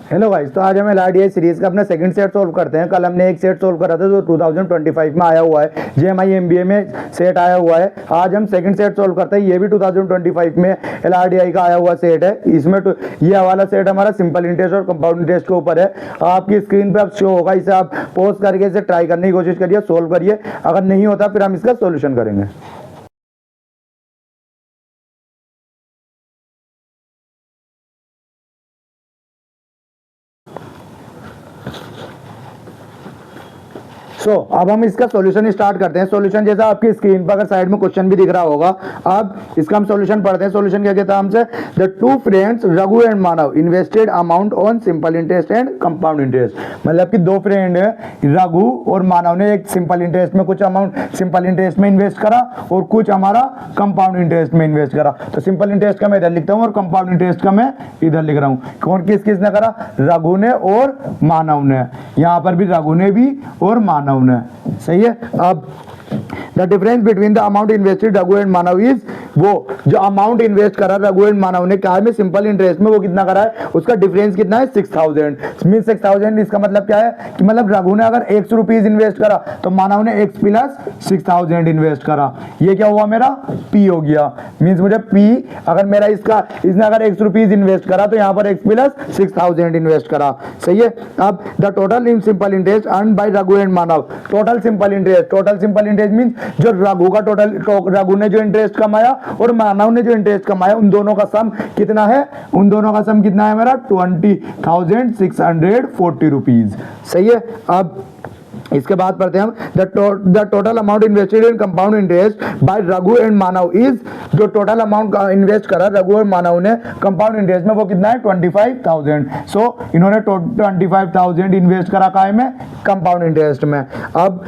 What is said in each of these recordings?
Hello guys, तो आज हम एलआरडीआई सीरीज का अपना सेकंड सेट सोल्व करते हैं। कल हमने एक सेट सोल्व करा था जो 2025 में आया हुआ है, जेएमआई एमबीए में सेट आया हुआ है। आज हम सेकंड सेट सोल्व करते हैं, ये भी 2025 में एलआरडीआई का आया हुआ सेट है। इसमें ये वाला सेट हमारा सिंपल इंटरेस्ट और कंपाउंड इंटरेस्ट के ऊपर है। आपकी स्क्रीन पे अब शो होगा, इसे आप पॉज करके इसे ट्राई करने की कोशिश करिए, सोल्व करिए। अगर नहीं होता फिर हम इसका सोल्यूशन करेंगे। अब हम इसका सॉल्यूशन स्टार्ट करते हैं। सॉल्यूशन जैसा आपकी स्क्रीन पर अगर साइड में क्वेश्चन भी दिख रहा होगा, अब इसका हम सॉल्यूशन पढ़ते हैं। सॉल्यूशन क्या कहता है हमसे, the two friends Raghu and Manav invested amount on simple interest and compound interest. मतलब कि दो फ्रेंड है, रघु और मानव ने एक सिंपल इंटरेस्ट में कुछ अमाउंट सिंपल इंटरेस्ट में इन्वेस्ट करा और कुछ हमारा कंपाउंड इंटरेस्ट में इन्वेस्ट करा। तो सिंपल इंटरेस्ट का मैं इधर लिखता हूँ और कंपाउंड इंटरेस्ट का मैं इधर लिख रहा हूँ। कौन किसने करा, रघु ने और मानव ने। यहाँ पर भी रघु ने भी और मानव ने, सही है। अब the difference between the amount invested Raghu and Manav is, वो जो अमाउंट इन्वेस्ट करा रघु एंड मानव ने क्या में सिंपल इंटरेस्ट में, वो कितना करा है, उसका डिफरेंस कितना है, 6000 मीन 6000। इसका मतलब क्या है कि मतलब रघु ने अगर 100 रुपीज इन्वेस्ट करा तो मानव ने x प्लस 6000 इन्वेस्ट करा। ये क्या हुआ, मेरा p हो गया। मीन्स मुझे p, अगर मेरा इसने अगर 100 रुपीज इन्वेस्ट करा तो यहाँ पर x प्लस 6000 इन्वेस्ट करा, सही है। अब the total in simple interest earn by Raghu and Manav, total simple interest mean जो रघु का टोटल, रघु ने जो इंटरेस्ट कमाया और मानव ने जो इंटरेस्ट कमाया, उन दोनों का सम कितना है, उन दोनों का सम कितना है मेरा 20,640 रुपीज, सही है। अब इसके बाद पढ़ते हैं हम, the total amount invested in compound interest by Raghu and Manav is, जो टोटल अमाउंट इन्वेस्ट करा रघु और मानव ने कंपाउंड इंटरेस्ट में, वो कितना है 25,000। सो इन्होंने 25,000 इन्वेस्ट करा काय में, कंपाउंड इंटरेस्ट में। अब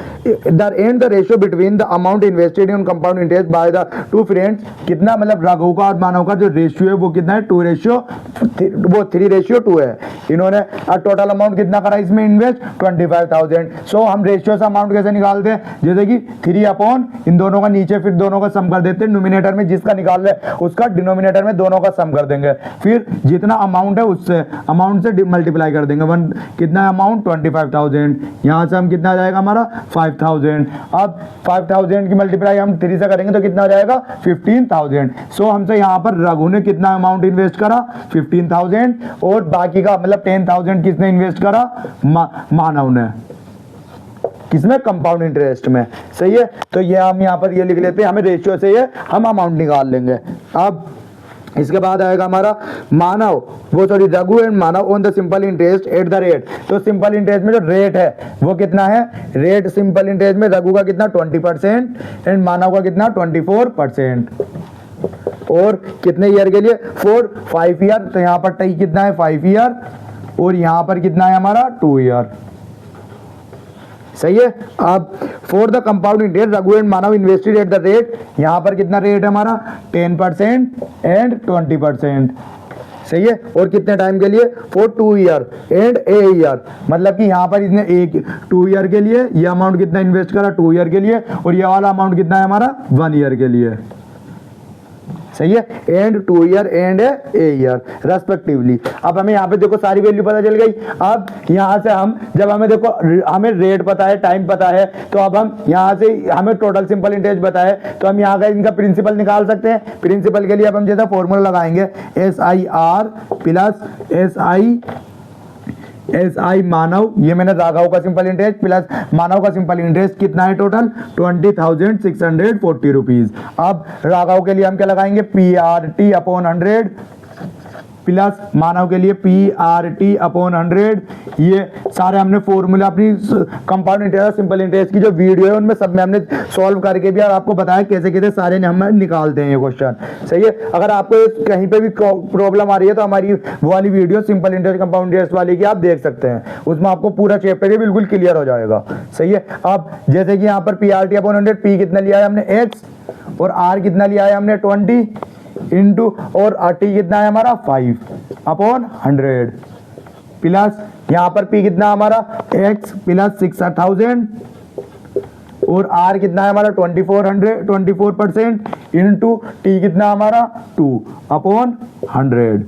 the ratio between the amount invested in compound interest by the two friends, कितना मतलब रघु का और मानव का जो रेशियो है वो कितना है, 3:2 है। इन्होंने टोटल अमाउंट कितना करा इसमें इन्वेस्ट, 25,000। सो हम रेशियो से अमाउंट कैसे निकालते हैं, जैसे कि 3 अपॉन इन दोनों का नीचे फिर दोनों का सम कर देते हैं। न्यूमिनेटर में जिसका निकाल रहे उसका डिनोमिनेटर में दोनों का सम कर देंगे, फिर जितना अमाउंट है उससे अमाउंट से मल्टीप्लाई कर देंगे। वन कितना है अमाउंट, 25,000। यहाँ से हम कितना आ जाएगा हमारा 5,000। अब 5,000 की मल्टीप्लाई हम 3 से करेंगे तो कितना आ जाएगा 15,000। सो हमसे यहाँ पर रघु ने कितना अमाउंट इन्वेस्ट करा, 15,000, और बाकी का मतलब 10,000 किसने इन्वेस्ट करा, मानव ने। किसमें, कंपाउंड इंटरेस्ट में, सही है। तो ये हम यहाँ पर ये लिख लेते हैं, हमें रेशियो से ये हम अमाउंट निकाल लेंगे। अब इसके बाद आएगा हमारा Manav, Raghu and Manav on the simple interest at the rate. तो सिंपल इंटरेस्ट में जो रेट है वो कितना है, रेट सिंपल इंटरेस्ट में रघु का कितना 20% एंड मानव का कितना 24%। और कितने ईयर के लिए, 5 ईयर। तो यहाँ पर टी कितना है 5 ईयर और यहाँ पर कितना है हमारा 2 ईयर, सही है। अब for the compound interest Raghu and Manav invested at the rate, यहाँ पर कितना रेट है हमारा 10% एंड 20%, सही है। और कितने टाइम के लिए, for 2 year and a year. मतलब कि यहाँ पर इसने 2 ईयर के लिए ये अमाउंट कितना इन्वेस्ट करा 2 ईयर के लिए, और ये वाला अमाउंट कितना है हमारा 1 ईयर के लिए, सही है। And 2 year and a year respectively. अब हमें यहाँ पे देखो सारी वैल्यू पता चल गई। अब यहाँ से हम जब हमें देखो हमें रेट पता है, टाइम पता है, तो अब हम यहाँ से हमें टोटल सिंपल इंटरेस्ट पता है, तो हम यहाँ का इनका प्रिंसिपल निकाल सकते हैं। प्रिंसिपल के लिए अब हम जैसा फॉर्मूला लगाएंगे, SIR प्लस SI मानव, ये मैंने राघव का सिंपल इंटरेस्ट प्लस मानव का सिंपल इंटरेस्ट कितना है टोटल 20,640 रुपीज। अब राघव के लिए हम क्या लगाएंगे, PRT अपॉन 100 प्लस मानव के लिए PRT अपॉन 100। ये सारे हमने फॉर्मूला अपनी कंपाउंड इंटरेस्ट सिंपल इंटरेस्ट की जो वीडियो है उनमें सब में हमने सॉल्व करके भी और आपको बताया कैसे कैसे सारे हम निकालते हैं ये क्वेश्चन, सही है। अगर आपको कहीं पे भी प्रॉब्लम आ रही है तो हमारी वो वाली video simple interest compound interest वाली की आप देख सकते हैं, उसमें आपको पूरा चैप्टर बिल्कुल क्लियर हो जाएगा, सही है। अब जैसे कि यहाँ पर PRT अपॉन 100, P कितना लिया है हमने x और R कितना लिया है हमने 20 इंटू, और T कितना है हमारा 5 अपॉन 100 प्लस यहाँ पर P कितना हमारा x प्लस 6,000 और R कितना है हमारा 24% इंटू T कितना हमारा 2 अपॉन 100।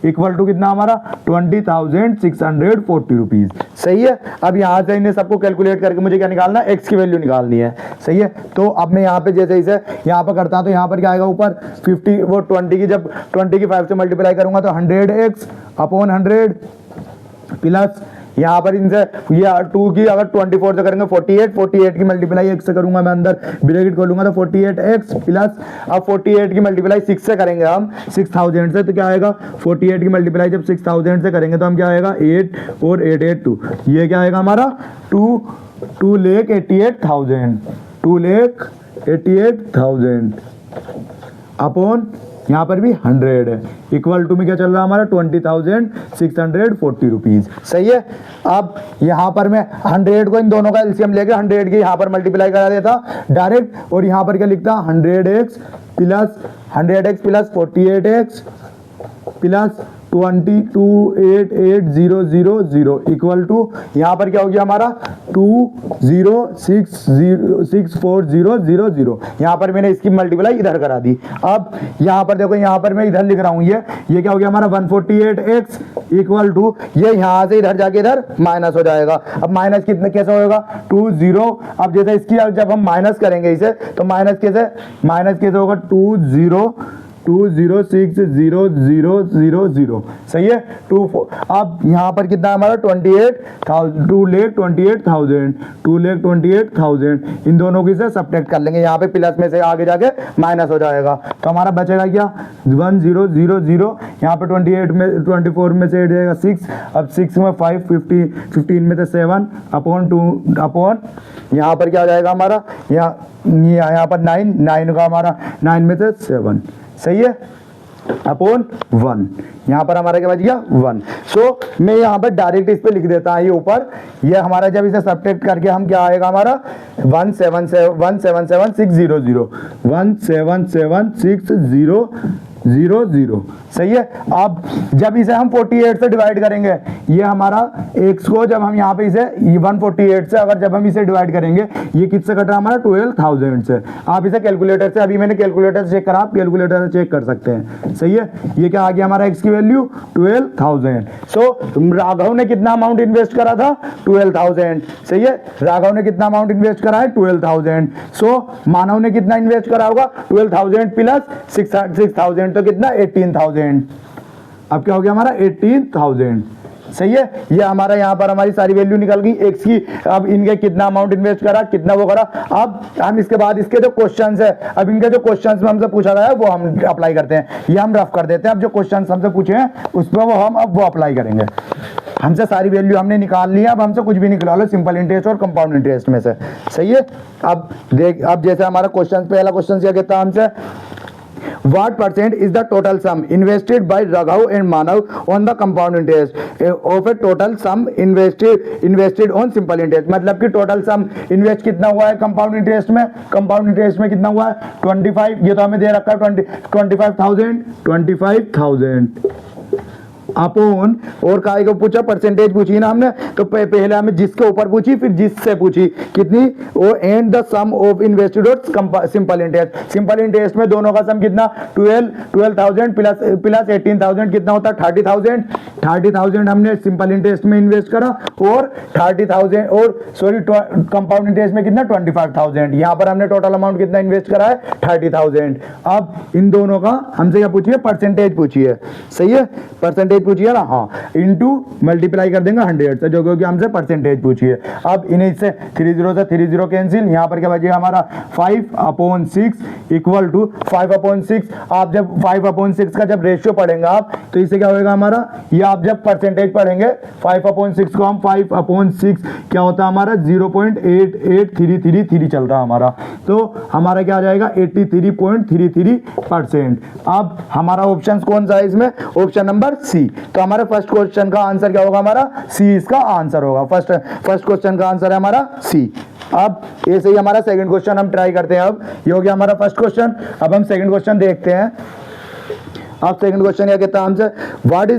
इक्वल टू कितना हमारा 20,640 रुपीज। सही है। अब यहाँ से इन्हें सबको कैलकुलेट करके मुझे क्या निकालना है, एक्स की वैल्यू निकालनी है। सही है। तो अब मैं यहाँ पे जैसे इसे यहाँ पर करता हूँ तो यहाँ पर क्या आएगा, ऊपर 50 वो 20 की, जब 20 की 5 से मल्टीप्लाई करूंगा तो 100x अपॉन 100 प्लस यहाँ पर इनसे ये 2 की अगर 24 से करेंगे 48 की मल्टीप्लाई x से करूंगा मैं, अंदर ब्रैकेट खोलूंगा तो 48x प्लस अब 48 की मल्टीप्लाई 6 से करेंगे हम 6000 से, तो क्या आएगा 48 की मल्टीप्लाई जब 6000 से करेंगे तो हम क्या आएगा 8 और 882, ये क्या आएगा हमारा 2,88,000 अपॉन यहाँ पर भी 100 है, इक्वल टू में क्या चल रहा है हमारा 20,640 रुपीज। सही है। अब यहाँ पर मैं 100 को इन दोनों का एलसीएम लेके 100 की यहाँ पर मल्टीप्लाई करा देता डायरेक्ट, और यहाँ पर क्या लिखता 100x plus 48x plus 22,88,000 equal to यहाँ पर क्या हो गया हमारा 2,0,6,4,000। यहाँ पर मैंने इसकी मल्टीप्लाई इधर करा दी। अब यहाँ पर देखो, यहाँ पर मैं इधर लिख रहा हूँ ये क्या हो गया हमारा 148x इक्वल टू ये यहाँ से इधर जाके इधर माइनस हो जाएगा। अब माइनस कितने कैसे होगा 20, अब जैसे इसकी जब हम माइनस करेंगे इसे तो माइनस कैसे होगा 2,0,6,0,000। सही है। 24 अब यहाँ पर कितना हमारा 2,28,000 इन दोनों की से सब्ट्रैक्ट कर लेंगे, यहाँ पे प्लस में से आगे जाके माइनस हो जाएगा तो हमारा बचेगा क्या 1000। यहाँ पे 24 में से ऐड जाएगा 6, अब 6 में 5, 15 में से 7 अपॉन 2 अपॉन यहाँ पर क्या हो जाएगा हमारा यहाँ पर 9 का हमारा 9 में से 7। सही है। अपॉन 1 यहाँ पर हमारा क्या बच गया 1। सो मैं यहाँ पर डायरेक्ट इस पे लिख देता हूँ ये ऊपर, ये हमारा जब इसे सब्ट्रैक्ट करके हम क्या आएगा हमारा 177,600। सही है। अब जब इसे हम 48 से डिवाइड करेंगे, ये हमारा x को जब हम यहाँ पे इसे 148 से अगर जब हम इसे डिवाइड करेंगे ये किससे कट रहा है हमारा 12,000 से। आप इसे कैलकुलेटर से, अभी मैंने कैलकुलेटर से चेक करा, आप कैलकुलेटर से चेक कर सकते हैं। सही है। ये क्या आ गया हमारा x की वैल्यू 12,000। सो राघव ने कितना अमाउंट इन्वेस्ट करा था 12,000। सही है। राघव ने कितना अमाउंट इन्वेस्ट करा है 12,000। सो मानव ने कितना इन्वेस्ट करा होगा 12,000 प्लस 6,000 तो कितना 18,000। अब क्या हो गया हमारा 18,000। सही है। ये हमारा यहाँ पर हमारी सारी वैल्यू निकल गई एक्स की। अब इनके कितना अमाउंट इन्वेस्ट करा, कितना वो करा। अब हम इसके बाद इसके जो क्वेश्चंस है, अब इनके जो क्वेश्चंस में हमसे पूछा गया है वो हम अप्लाई करते हैं, ये हम रफ कर देते हैं। अब जो क्वेश्चंस हमसे पूछे हैं उस पर वो अप्लाई करेंगे। हमसे सारी वैल्यू हमने निकाल ली है, अब हमसे कुछ भी निकला लो सिंपल इंटरेस्ट और कंपाउंड इंटरेस्ट में से। सही है। अब जैसे हमारा क्वेश्चन, पहला क्वेश्चन क्या कहता है हमसे, What percent is the total sum invested by Raghav and Manav on the compound interest of a total sum invested on simple interest। मतलब कि टोटल सम इन्वेस्ट कितना हुआ है कंपाउंड इंटरेस्ट में, कितना हुआ है 25, ये तो हमें दे रखा है 25,000 अपॉन, और काय को पूछा परसेंटेज पूछी ना हमने, तो पहले हमें जिसके ऊपर पूछी फिर जिससे पूछी कितनी, वो and the sum of invested और सिंपल इंटरेस्ट। सिंपल इंटरेस्ट में दोनों का सम कितना 12,000 प्लस 18,000 कितना होता है 30,000 हमने सिंपल इंटरेस्ट में इन्वेस्ट करा, और 30,000 और सॉरी कंपाउंड इंटरेस्ट में कितना 25,000। यहाँ पर हमने टोटल अमाउंट कितना इन्वेस्ट करा है 30,000। अब इन दोनों का हमसे क्या पूछिए परसेंटेज पूछिए। सही है। परसेंटेज पूछिए ना, हाँ, इनटू मल्टीप्लाई कर देंगे 100 से, जो कि हमसे परसेंटेज पूछिए। अब इन्हें से 30 से 30 कैंसिल, यहाँ पर क्या बचेगा हमारा 5/6 इक्वल टू 5/6। आप जब 5/6 का जब रेशियो पढ़ेंगे आप तो इससे क्या होगा हमारा, ये आप जब परसेंटेज पढ़ेंगे 5/6 को हम 5/6 क्या होता है हमारा 0.88333 चल रहा हमारा, तो हमारा क्या आ जाएगा 83.33%। अब हमारा ऑप्शन कौन सा है इसमें, ऑप्शन नंबर सी। तो हमारे फर्स्ट क्वेश्चन का आंसर क्या होगा हमारा सी, इसका आंसर होगा। फर्स्ट क्वेश्चन का आंसर है हमारा सी। अब ऐसे ही हमारा सेकंड क्वेश्चन हम ट्राई करते हैं। अब ये हो गया हमारा फर्स्ट क्वेश्चन, अब हम सेकंड क्वेश्चन देखते हैं। अब सेकंड क्वेश्चन क्या कहता है हमसे, what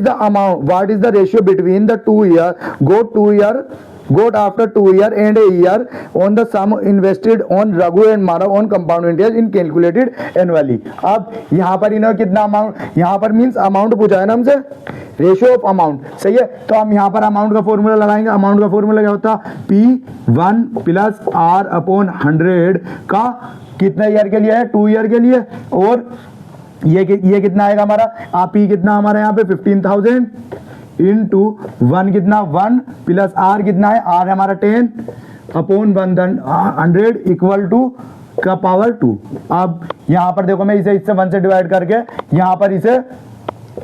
is the ratio between the 2 year got after 2 year and a year on the sum invested on Raghu and Manav on compound interest in calculated annually। अब यहाँ पर इन्होंने कितना अमाउंट, यहाँ पर मीन्स अमाउंट पूछा है ना हमसे, रेशियो ऑफ अमाउंट, सही है। तो हम यहाँ पर अमाउंट का फॉर्मूला लगाएंगे। अमाउंट का फॉर्मूला क्या होता है, P1 प्लस R अपॉन 100 का कितने ईयर के लिए है, 2 ईयर के लिए, और ये कितना आएगा हमारा, P कितना हमारा यहाँ पे 15,000 इंटू 1 कितना 1 प्लस R कितना है, R हमारा 10 अपॉन 100 इक्वल टू का पावर 2। अब यहाँ पर देखो मैं इसे 1 से डिवाइड करके यहाँ पर इसे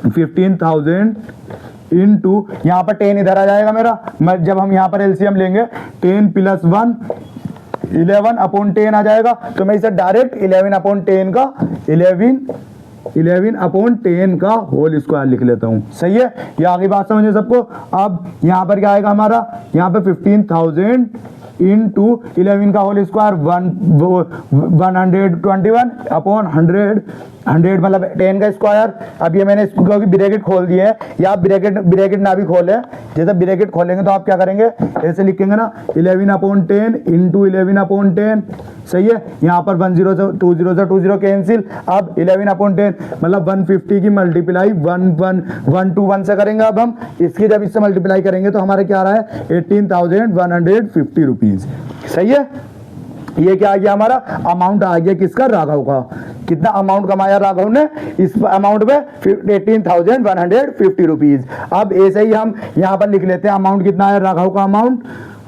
15,000 इंटू यहाँ पर 10 इधर आ जाएगा मेरा, जब हम यहाँ पर एलसीएम लेंगे 10 प्लस 1 11 अपॉन 10 आ जाएगा। तो मैं इसे डायरेक्ट 11 अपॉन 10 का 11 अपॉन 10 का होल स्क्वायर लिख लेता हूँ, सही है। ये आगे बात समझे सबको। अब यहाँ पर क्या आएगा हमारा, यहाँ पे 15,000 इंटू 11 का होल स्क्वायर 121 अपॉन 100 मतलब 10 का स्क्वायर। अब ये मैंने इसको ब्रैकेट खोल दिए है, या आप ब्रैकेट ना भी खोले, जैसे ब्रैकेट खोलेंगे तो आप क्या करेंगे, ऐसे लिखेंगे ना 11 अपॉन 10 इंटू 11 अपॉन 10, सही है। यहाँ पर 10 से 20 कैंसिल। अब 11 अपॉन 10 मतलब 150 की मल्टीप्लाई 1 से करेंगे। अब हम इसकी जब इससे मल्टीप्लाई करेंगे तो हमारे क्या आ रहा है, 18,150 रुपीज, सही है। ये क्या आ गया हमारा, अमाउंट आ गया किसका, राघव का। कितना अमाउंट कमाया राघव ने इस अमाउंट पे, 18,150 रुपीज। अब ऐसे ही हम यहाँ पर लिख लेते हैं अमाउंट कितना है राघव का अमाउंट,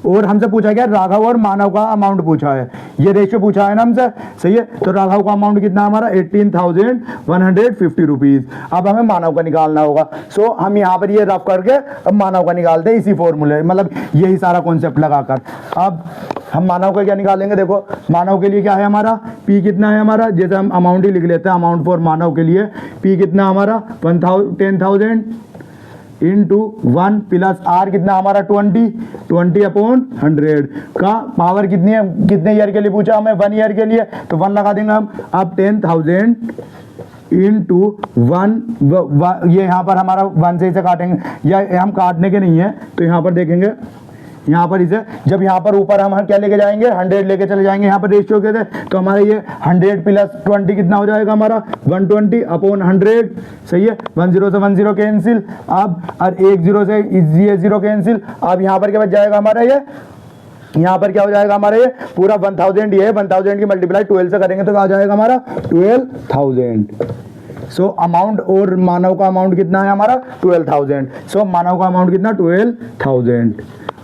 और हमसे पूछा गया राघव और मानव का अमाउंट पूछा है, ये रेशियो पूछा है ना हमसे, सही है। तो राघव का अमाउंट कितना हमारा 18,150 रुपीज। अब हमें मानव का निकालना होगा। सो हम यहाँ पर ये रफ करके अब मानव का निकालते हैं इसी फॉर्मूले, मतलब यही सारा कॉन्सेप्ट लगाकर। अब हम मानव का क्या निकालेंगे, देखो मानव के लिए क्या है हमारा, P कितना है हमारा, जैसे हम अमाउंट ही लिख लेते हैं, अमाउंट फॉर मानव के लिए P कितना हमारा 10,000 इंटू 1 प्लस R कितना हमारा 20 अपॉन 100 का पावर कितनी है, कितने ईयर के लिए पूछा हमें, 1 ईयर के लिए, तो 1 लगा देंगे हम। अब 10,000 इंटू 1, ये यहाँ पर हमारा 1 से इसे काटेंगे, या हम काटने के नहीं है, तो यहाँ पर देखेंगे, यहाँ पर इसे जब यहाँ पर ऊपर हम क्या लेके जाएंगे, 100 लेके चले जाएंगे यहाँ पर रेशियो के थे, तो हमारे ये 100 प्लस 20 कितना हो जाएगा हमारा 120 अपॉन 100, सही है। 10 से 10 कैंसिल, अब और 10 से ये 0 कैंसिल। अब यहाँ पर क्या बच जाएगा हमारा, ये यहाँ पर क्या हो जाएगा हमारा, ये पूरा 1000 ये है, 1000 की मल्टीप्लाई 12 से करेंगे तो क्या आ जाएगा हमारा 12,000। सो अमाउंट और मानव का अमाउंट कितना है हमारा 12,000। सो मानव का अमाउंट कितना 12,000,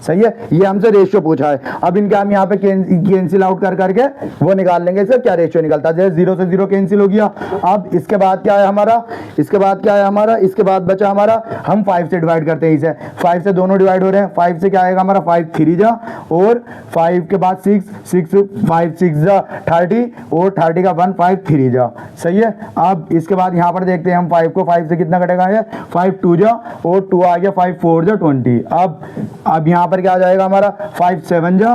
सही है। ये हमसे रेशियो पूछा है। अब इनके हम यहाँ पे कैंसिल आउट कर करके वो निकाल लेंगे, इसका क्या रेशियो निकलता है। जैसे 0 से 0 कैंसिल हो गया। अब इसके बाद क्या है हमारा, इसके बाद बचा हमारा, हम 5 से डिवाइड करते हैं इसे, 5 से दोनों डिवाइड हो रहे हैं। 5 से क्या आएगा हमारा 5 3 जा, और 5 के बाद 6 5 6 जा 30, और 30 का 1 5 3 जा, सही है। अब इसके बाद यहाँ पर देखते हैं हम 5 को, 5 से कितना कटेगा, है 5 2 जा, और 2 आ गया, 5 4 जा 20। अब यहाँ पर क्या आ जाएगा हमारा 5 7 जा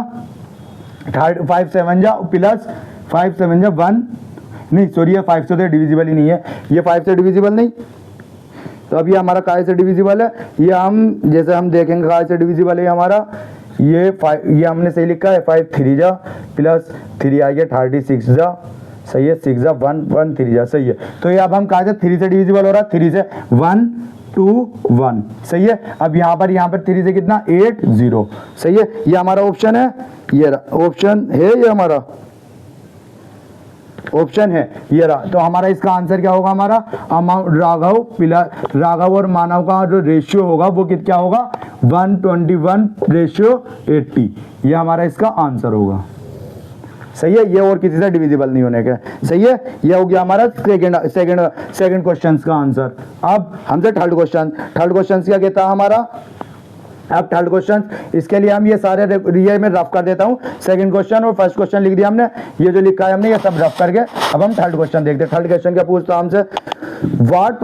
5 7 जा प्लस 5 7 जा 1, नहीं सॉरी ये 5 से तो डिविजिबल ही नहीं है, ये 5 से डिविजिबल नहीं। तो अब ये हमारा काय से डिविजिबल है, ये हम जैसे हम देखेंगे काय से डिविजिबल है हमारा, ये हमने सही लिखा है 5 3 जा प्लस 3 आ गया 36 जा, सही है। 6 जा 1 1 3 जा, सही है। तो ये अब हम काय से 3 से डिविजिबल हो रहा है, 3 से 1 2 1, सही है। अब यहाँ पर 3 से कितना 8 0, सही है। ये हमारा ऑप्शन है, ये ऑप्शन है, ये हमारा ऑप्शन है, ये रहा। तो हमारा इसका आंसर क्या होगा, हमारा अमाउंट राघव और मानव का जो रेशियो होगा वो क्या होगा 121:80, ये हमारा इसका आंसर होगा, सही है। ये और किसी से डिविजिबल नहीं होने का, सही है। ये हो गया हमारा सेकंड क्वेश्चन का आंसर। अब हमसे थर्ड क्वेश्चन क्या कहता है हमारा। अब थर्ड क्वेश्चन, इसके लिए हम ये सारे ये मैं रफ कर देता हूँ। सेकंड क्वेश्चन और फर्स्ट क्वेश्चन लिख दिया हमने, ये जो लिखा है हमने ये सब रफ करके अब हम थर्ड क्वेश्चन देखते हैं। थर्ड क्वेश्चन क्या पूछता है हमसे, what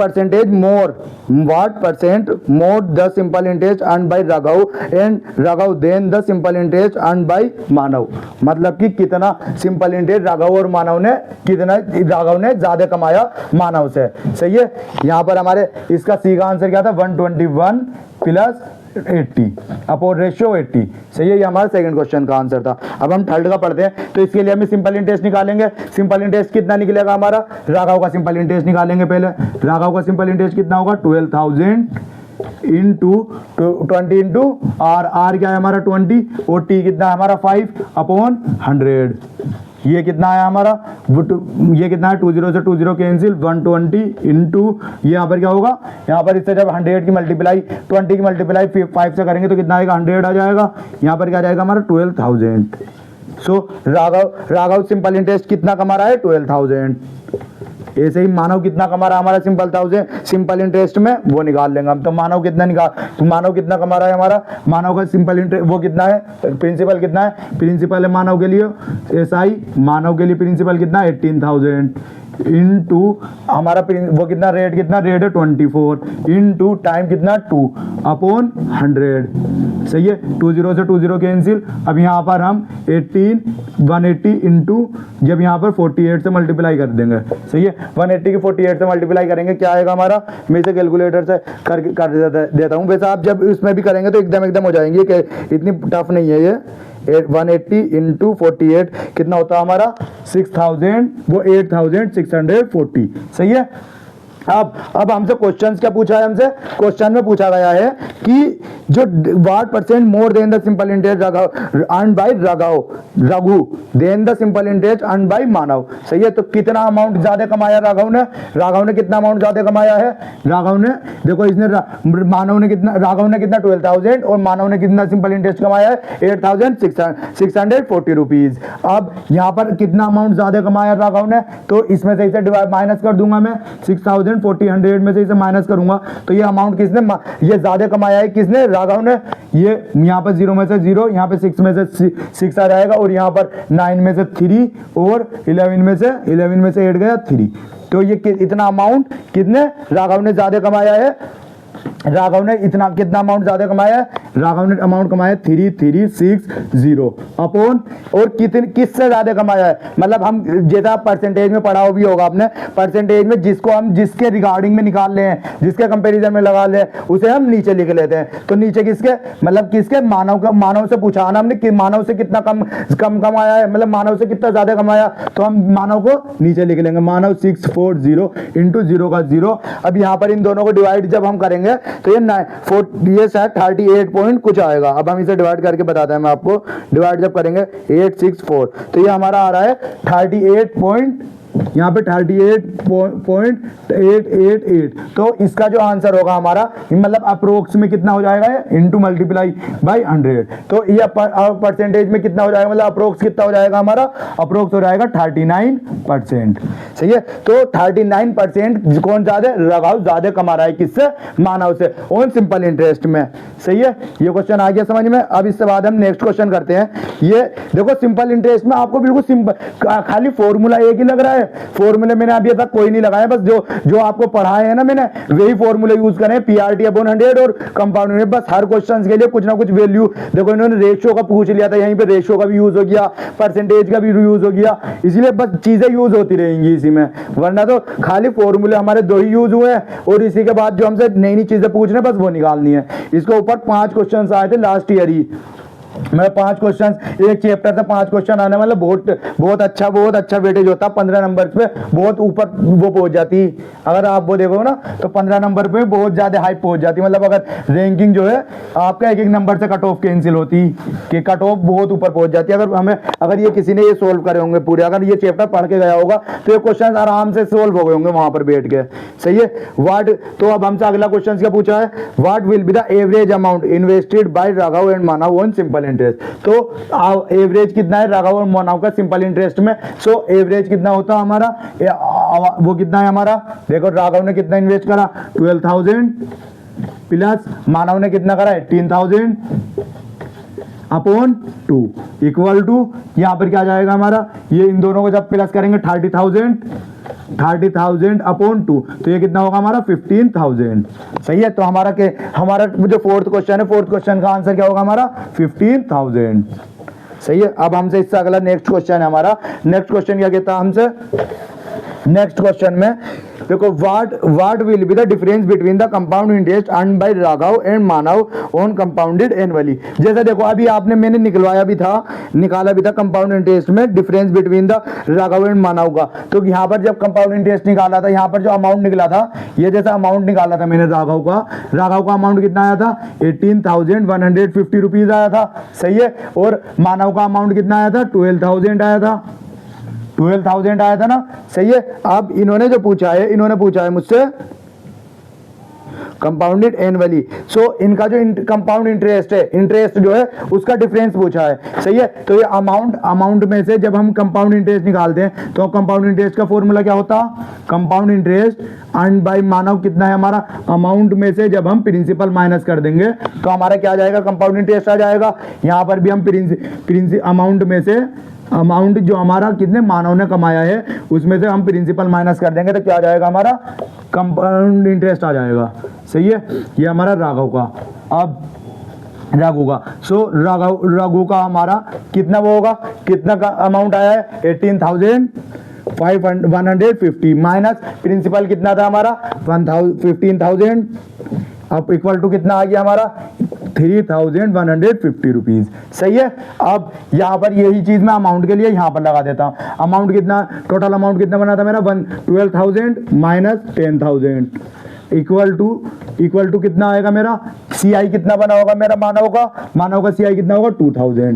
percent more the simple interest earn by Raghav than the simple interest earn by Manav. मतलब कि कितना सिंपल इंटरेस्ट राघव ने ज्यादा कमाया मानव से, सही है। यहाँ पर हमारे इसका सी का आंसर क्या था 121 प्लस 80 अपॉन रेशियो 80। सही है, ये हमारा सेकंड क्वेश्चन का आंसर था। अब हम थर्ड का पढ़ते हैं। तो इसके लिए हमें सिंपल इंटरेस्ट निकालेंगे। सिंपल इंटरेस्ट कितना निकलेगा हमारा, राघव का सिंपल इंटरेस्ट निकालेंगे पहले। राघव का सिंपल इंटरेस्ट कितना होगा, 12,000 इंटू 20 इंटू आर क्या है हमारा 20 और टी कितना है हमारा 5 अपॉन 100। ये कितना है हमारा, ये कितना है 20 से 20 कैंसिल 120 इंटू ये यहाँ पर क्या होगा, यहाँ पर इससे जब 100 की मल्टीप्लाई 20 की मल्टीप्लाई 5 से करेंगे तो कितना आएगा 100 आ जाएगा। यहाँ पर क्या आ जाएगा हमारा 12,000। सो राघव सिंपल इंटरेस्ट कितना कमा रहा है 12,000। ऐसे ही मानव कितना कमा रहा है हमारा सिंपल इंटरेस्ट में वो निकाल लेंगे हम। तो मानव कितना कमा रहा है हमारा, मानव का सिंपल इंटरेस्ट वो कितना है, प्रिंसिपल कितना है, प्रिंसिपल है मानव के लिए एसआई, मानव के लिए प्रिंसिपल कितना 18,000 इंटू हमारा वो कितना रेट है 24 इंटू टाइम कितना 2 अपॉन 100। सही है, 20 से 20 कैंसिल। अब यहाँ पर हम 180 इंटू जब यहाँ पर 48 से मल्टीप्लाई कर देंगे। सही है, 180 की 48 से मल्टीप्लाई करेंगे क्या आएगा हमारा, मैं इसे कैलकुलेटर से कर देता हूँ। वैसे आप जब इसमें भी करेंगे तो एकदम हो जाएंगे, इतनी टफ नहीं है ये। 180 इंटू 48 कितना होता है हमारा 6,000 वो 8,640। सही है। अब हमसे क्वेश्चन क्या पूछा है, हमसे क्वेश्चन में पूछा गया है कि जो what percent more than the simple interest earn by Raghu than the simple interest earn by Manav. सही है, तो कितना अमाउंट ज्यादा कमाया राघव ने कितना अमाउंट ज्यादा कमाया है, राघव ने देखो इसने राघव ने कितना 12,000 और मानव ने कितना सिंपल इंटरेस्ट कमाया है 8,640 रुपीज। अब यहाँ पर कितना अमाउंट ज्यादा कमाया राघव ने, तो इसमें से इसे माइनस कर दूंगा मैं 6,000 100 में से इसे माइनस करूंगा तो ये अमाउंट किसने ये ज्यादा कमाया है, किसने, राघव ने। ये यहाँ पर 0 में से 0, यहाँ पे 6 में से 6 आ जाएगा और यहाँ पर 9 में से 3 और 11 में से 8 गया 3। तो ये इतना अमाउंट कितने राघव ने ज्यादा कमाया है, राघव ने इतना कितना अमाउंट ज्यादा कमाया है, राघव ने अमाउंट कमाया 3360 अपॉन और किससे ज्यादा कमाया है, मतलब हम जैसा परसेंटेज में पढ़ा भी होगा आपने, परसेंटेज में जिसको हम जिसके रिगार्डिंग में निकाल ले हैं, जिसके कंपैरिजन में लगा ले उसे हम नीचे लिख लेते हैं। तो नीचे किसके, मतलब किसके, मानव से पूछा ना हमने कि मानव से कितना कम कमाया है, मतलब मानव से कितना ज्यादा कमाया, तो हम मानव को नीचे लिख लेंगे, मानव 640 इंटू 0 का 0। अब यहाँ पर इन दोनों को डिवाइड जब हम करेंगे तो ये शायद 38 पॉइंट कुछ आएगा। अब हम इसे डिवाइड करके बताते हैं मैं आपको, डिवाइड जब करेंगे 864 तो ये हमारा आ रहा है 38 पॉइंट, यहाँ पे 38.888। तो इसका जो आंसर होगा हमारा मतलब अप्रोक्स में कितना हो जाएगा इंटू मल्टीप्लाई बाय 100। तो ये परसेंटेज में कितना हो जाएगा, मतलब अप्रोक्स कितना हो जाएगा हमारा, अप्रोक्स हो जाएगा 39%। सही है, तो 39% कौन ज्यादा, राघव ज्यादा कमा रहा है किससे, मानव से, ऑन सिंपल इंटरेस्ट में। सही है, ये क्वेश्चन आ गया समझ में। अब इसके बाद हम नेक्स्ट क्वेश्चन करते हैं। ये देखो सिंपल इंटरेस्ट में आपको बिल्कुल सिंपल खाली फॉर्मूला एक ही लग रहा है, फॉर्मूले मैंने अभी तक कोई नहीं लगाया, बस जो आपको पढ़ाए हैं ना मैंने वही फॉर्मूले यूज करें, पीआरटी अपॉन 100 और कंपाउंड में। बस हर क्वेश्चन के लिए कुछ ना कुछ वैल्यू, देखो इन्होंने रेशियो का पूछ लिया था, यहीं पे रेशियो का भी यूज हो गया, परसेंटेज का भी यूज हो गया, इसीलिए बस चीजें यूज होती रहेंगी इसी में, वरना तो खाली फॉर्मूले हमारे 2 ही यूज हुए हैं और इसी के बाद जो हमसे नई नई चीजें पूछ रहे हैं बस वो निकालनी है। इसके ऊपर 5 क्वेश्चन आए थे लास्ट ईयर ही, मैं 5 क्वेश्चन एक चैप्टर से 5 क्वेश्चन आने वाला, बहुत अच्छा वेटेज होता है, 15 नंबर पे बहुत ऊपर वो पहुंच जाती। अगर आप वो देखो ना तो 15 नंबर पे बहुत ज्यादा हाई पहुंच जाती, मतलब अगर रैंकिंग जो है आपका एक नंबर से कट ऑफ कैंसिल होती कि कट ऑफ बहुत ऊपर पहुंच जाती है। अगर ये किसी ने ये सोल्व करे होंगे पूरे, अगर ये चैप्टर पढ़ के गया होगा तो ये क्वेश्चन आराम से सोल्व हो गए होंगे वहां पर बैठ के। सही है, तो अब हमसे अगला क्वेश्चन क्या पूछा है, what will be the average amount invested bye Raghav and Manav on simple interest. तो एवरेज कितना है राघव और मानव का सिंपल इंटरेस्ट में, सो एवरेज कितना होता है हमारा, वो कितना है हमारा, देखो राघव ने कितना इन्वेस्ट करा 12,000 प्लस मानव ने कितना करा 18,000 अपॉन 2 इक्वल टू, यहां पर क्या जाएगा हमारा, ये इन दोनों को जब प्लस करेंगे 30,000 अपॉन 2 तो ये कितना होगा हमारा 15,000। सही है, तो हमारा जो फोर्थ क्वेश्चन है, फोर्थ क्वेश्चन का आंसर क्या होगा हमारा 15,000। सही है, अब हमसे इससे अगला नेक्स्ट क्वेश्चन है हमारा, नेक्स्ट क्वेश्चन क्या कहता है हमसे, नेक्स्ट क्वेश्चन में देखो what will be the difference between the compound interest earn by Raghav and Manav on compounded annually. जैसे देखो अभी आपने मैंने निकाला भी था कंपाउंड इंटरेस्ट में difference between the Raghav and Manav का। तो यहाँ पर जब कंपाउंड इंटरेस्ट निकाला था, यहाँ पर जो अमाउंट निकला था, ये जैसा अमाउंट निकाला था मैंने राघव का अमाउंट कितना आया था 18,150 रुपीज आया था, सही है। और मानव का अमाउंट कितना आया था 12,000 आया था, 12,000 आया था ना, सही है। अब इन्होंने पूछा है मुझसे कंपाउंडेड एनुअली। सो इनका जो कंपाउंड इंटरेस्ट जो है उसका डिफरेंस पूछा है, सही है। तो ये अमाउंट में से जब हम कंपाउंड इंटरेस्ट निकालते हैं तो कंपाउंड इंटरेस्ट का फॉर्मूला क्या होता, कंपाउंड इंटरेस्ट अर्न्ड बाय मानव कितना है हमारा, अमाउंट में से जब हम प्रिंसिपल माइनस कर देंगे तो हमारा क्या आ जाएगा, कंपाउंड इंटरेस्ट आ जाएगा। यहाँ पर भी हम अमाउंट में से अमाउंट जो हमारा कितने मानव ने कमाया है उसमें से हम प्रिंसिपल माइनस कर देंगे तो क्या आ जाएगा, हमारा कंपाउंड इंटरेस्ट आ जाएगा, सही है। ये हमारा राघव का, अब राघु का, सो राघु का हमारा कितना वो होगा, कितना का अमाउंट आया है 18,150 माइनस प्रिंसिपल कितना था हमारा 15,000, अब इक्वल टू कितना आ गया हमारा 3,150 रुपीज, सही है। अब यहाँ पर यही चीज मैं अमाउंट के लिए यहाँ पर लगा देता हूँ। अमाउंट कितना, टोटल अमाउंट कितना बना था मेरा 12,000 माइनस 10,000 इक्वल टू कितना आएगा मेरा, CI कितना बना होगा मेरा मानव का CI कितना होगा 2,000।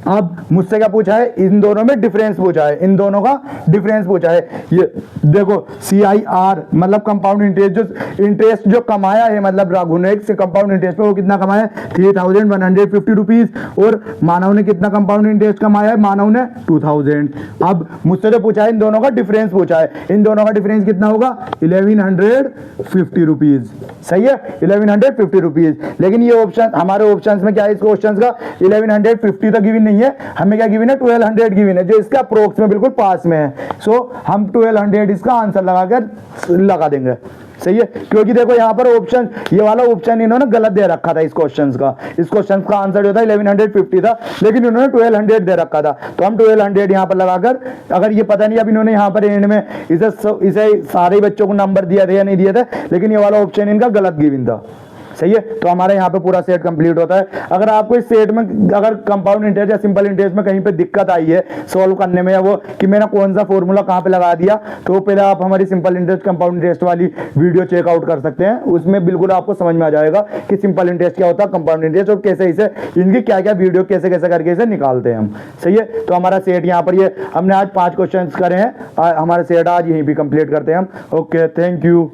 अब मुझसे क्या पूछा है, इन दोनों में डिफरेंस पूछा है, इन दोनों का डिफरेंस पूछा है। ये देखो CIR मतलब कंपाउंड इंटरेस्ट जो कमाया है, मतलब राघु ने कंपाउंड इंटरेस्ट पे वो कितना कमाया है 3,150 रुपीज, और मानव ने कितना कंपाउंड इंटरेस्ट कमाया है, मानव ने 2,000। अब मुझसे जो पूछा है इन दोनों का डिफरेंस पूछा है, इन दोनों का डिफरेंस कितना होगा 1,150 रुपीज, सही है 1,150 रुपीज। लेकिन ये ऑप्शन हमारे ऑप्शंस में क्या है, इस क्वेश्चन का 1,150 तक गिवन नहीं है, हमें क्या गिवन है 1,200 गिवन है, जो इसका अप्रोक्स में बिल्कुल पास में है। सो हम 1,200 इसका आंसर लगा देंगे, सही है। क्योंकि देखो यहाँ पर ऑप्शन, ये वाला ऑप्शन इन्होंने गलत दे रखा था इस क्वेश्चन का आंसर जो था 1,150 था, लेकिन इन्होंने 1,200 दे रखा था। तो हम 1,200 यहाँ पर लगाकर, अगर ये पता नहीं अब इन्होंने यहाँ पर एंड में इसे सारे बच्चों को नंबर दिया था या नहीं दिया था, लेकिन ये वाला ऑप्शन इनका गलत गिवन था, सही है। तो हमारे यहाँ पे पूरा सेट कंप्लीट होता है। अगर आपको इस सेट में अगर कंपाउंड इंटरेस्ट या सिंपल इंटरेस्ट में कहीं पे दिक्कत आई है सॉल्व करने में, या वो कि मैंने कौन सा फॉर्मूला कहाँ पे लगा दिया, तो पहले आप हमारी सिंपल इंटरेस्ट कंपाउंड इंटरेस्ट वाली वीडियो चेकआउट कर सकते हैं। उसमें बिल्कुल आपको समझ में आ जाएगा कि सिंपल इंटरेस्ट क्या होता है, कंपाउंड इंटरेस्ट, और कैसे इसे इनकी क्या क्या वीडियो कैसे कैसे करके इसे निकालते हैं हम, सही है। तो हमारा सेट यहाँ पर ये हमने आज 5 क्वेश्चन करे हैं, हमारा सेट आज यहीं पर कंप्लीट करते हैं हम। Okay, thank you.